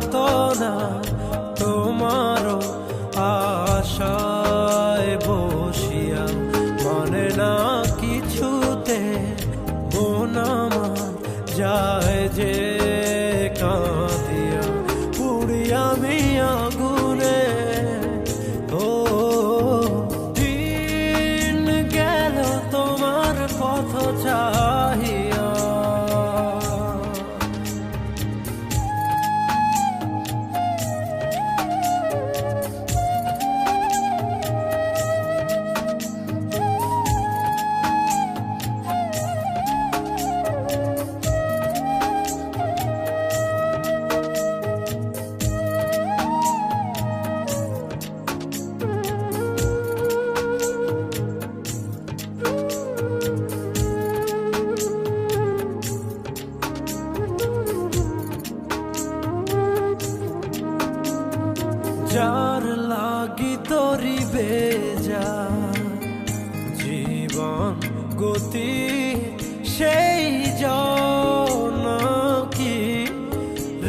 যাতো না তোমারও আশায় বসিয়া, মানে না কিছুতে মন আমার যায় যে কাঁদিয়া, পুড়িয়া আমি আগুনে। ও দিন গেল তোমার পথ চাহিয়া, যার লাগি তোরি বেজা জীবন গতি, সেই জন কি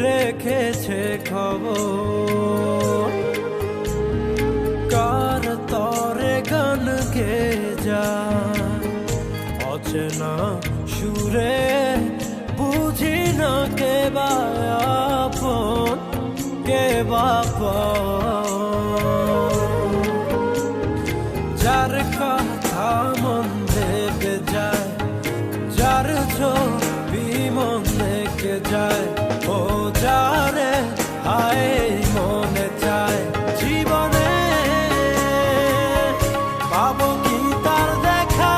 রেখেছে খবর, কার তরে গান গে যায় অচেনা সুরে, বুঝি না কে বা আপন কে বাবা। যার কথা মন দেখে যায়, যার ছবি মন দেখে যায়, ও যারে আয় মনে চায় জীবনে পাবো কি তার দেখা,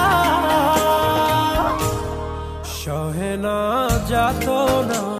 সহে না যাতো